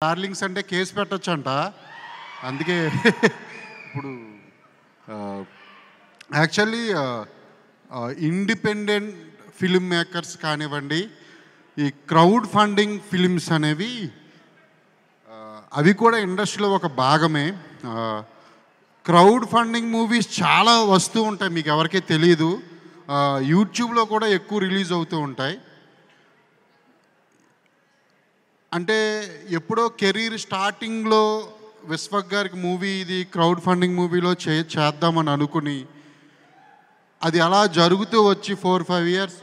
Darlings అంటే case పెట్టొచ్చంట. అందుకే ఇప్పుడు యాక్చువల్లీ ఇండిపెండెంట్ ఫిల్మ్ మేకర్స్ కానివ్వండి, ఈ క్రౌడ్ ఫండింగ్ ఫిలిమ్స్ అనేవి అవి కూడా ఇండస్ట్రీలో ఒక భాగమే. క్రౌడ్ ఫండింగ్ మూవీస్ చాలా వస్తూ ఉంటాయి, మీకు ఎవరికీ తెలియదు. యూట్యూబ్లో కూడా ఎక్కువ రిలీజ్ అవుతూ ఉంటాయి. అంటే ఎప్పుడో కెరీర్ స్టార్టింగ్లో విశ్వక్ గారికి మూవీ ఇది క్రౌడ్ ఫండింగ్ మూవీలో చేద్దామని అనుకుని అది అలా జరుగుతూ వచ్చి 4-5 ఇయర్స్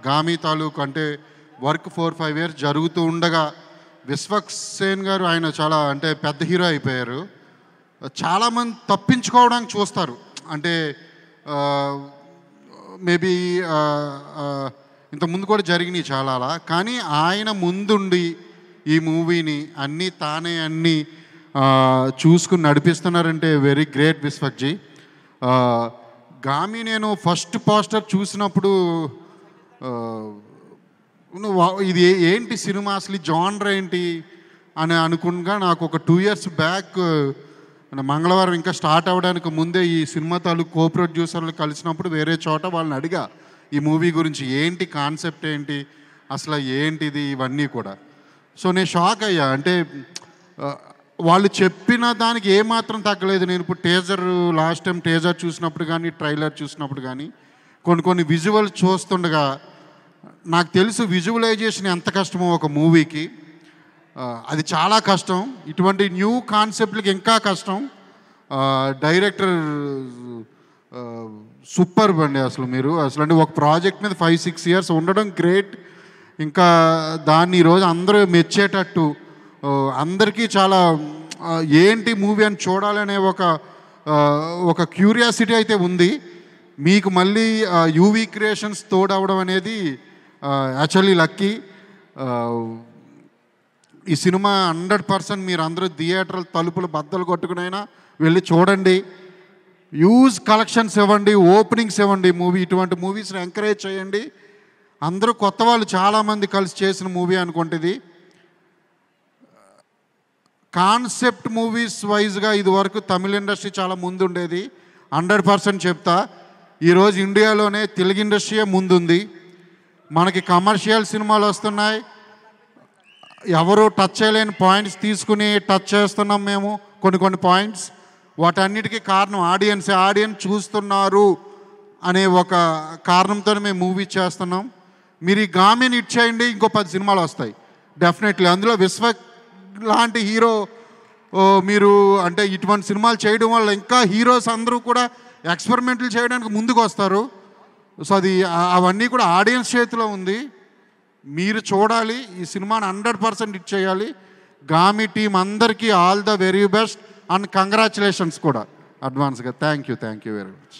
గామి తాలూకు అంటే వర్క్ 4-5 ఇయర్స్ జరుగుతూ ఉండగా విశ్వక్ సేన్ గారు ఆయన చాలా అంటే పెద్ద హీరో అయిపోయారు. చాలామంది తప్పించుకోవడానికి చూస్తారు, అంటే మేబీ ఇంతకుముందు కూడా జరిగినాయి చాలా అలా. కానీ ఆయన ముందుండి ఈ మూవీని అన్నీ చూసుకుని నడిపిస్తున్నారంటే వెరీ గ్రేట్ విశ్వక్జీ. గామి నేను ఫస్ట్ పోస్టర్ చూసినప్పుడు ఇది ఏంటి సినిమా, అసలు జానర్ ఏంటి అని అనుకున్నా. నాకు ఒక 2 ఇయర్స్ బ్యాక్ మంగళవారం ఇంకా స్టార్ట్ అవ్వడానికి ముందే ఈ సినిమా తాలూకు కో ప్రొడ్యూసర్లు కలిసినప్పుడు వేరే చోట వాళ్ళని అడిగా ఈ మూవీ గురించి, ఏంటి కాన్సెప్ట్ ఏంటి, అసలు ఏంటిది, ఇవన్నీ కూడా. సో నేను షాక్ అయ్యా. అంటే వాళ్ళు చెప్పిన దానికి ఏమాత్రం తగ్గలేదు. నేను ఇప్పుడు లాస్ట్ టైం టేజర్ చూసినప్పుడు కానీ ట్రైలర్ చూసినప్పుడు కానీ కొన్ని విజువల్స్ చూస్తుండగా నాకు తెలుసు విజువలైజేషన్ ఎంత కష్టమో ఒక మూవీకి. అది చాలా కష్టం. ఇటువంటి న్యూ కాన్సెప్ట్లకి ఇంకా కష్టం. డైరెక్టర్ సూపర్ అండి. అసలు అంటే ఒక ప్రాజెక్ట్ మీద 5-6 ఇయర్స్ ఉండడం గ్రేట్. ఇంకా దాన్ని ఈరోజు అందరూ మెచ్చేటట్టు అందరికీ చాలా ఏంటి మూవీ అని చూడాలనే ఒక క్యూరియాసిటీ అయితే ఉంది. మీకు మళ్ళీ యూవీ క్రియేషన్స్ తోడవడం అనేది యాక్చువల్లీ లక్కీ. ఈ సినిమా 100% మీరు అందరూ థియేటర్లు తలుపులు బద్దలు కొట్టుకునైనా వెళ్ళి చూడండి. హ్యూజ్ కలెక్షన్స్ ఇవ్వండి, ఓపెనింగ్స్ ఇవ్వండి. ఇటువంటి మూవీస్ని ఎంకరేజ్ చేయండి. అందరూ కొత్త వాళ్ళు చాలామంది కలిసి చేసిన మూవీ అనుకుంటుంది. కాన్సెప్ట్ మూవీస్ వైజ్గా ఇదివరకు తమిళ ఇండస్ట్రీ చాలా ముందు ఉండేది, 100% చెప్తా. ఈరోజు ఇండియాలోనే తెలుగు ఇండస్ట్రీయే ముందుంది. మనకి కమర్షియల్ సినిమాలు వస్తున్నాయి, ఎవరు టచ్ చేయలేని పాయింట్స్ తీసుకుని టచ్ చేస్తున్నాం మేము కొన్ని పాయింట్స్. వాటన్నిటికీ కారణం ఆడియన్స్ చూస్తున్నారు అనే ఒక కారణంతో మేము మూవీ చేస్తున్నాం. మీరు ఈ గామిని హిట్ చేయండి, ఇంకో 10 సినిమాలు వస్తాయి డెఫినెట్లీ. అందులో విశ్వక్ లాంటి హీరో మీరు అంటే ఇటువంటి సినిమాలు చేయడం వల్ల ఇంకా హీరోస్ అందరూ కూడా ఎక్స్పెరిమెంట్లు చేయడానికి ముందుకు వస్తారు. సో అవన్నీ కూడా ఆడియన్స్ చేతిలో ఉంది. మీరు చూడాలి, ఈ సినిమాని 100% హిట్ చేయాలి. గామి టీం అందరికీ all the very best and congratulations కూడా అడ్వాన్స్గా. Thank you very much.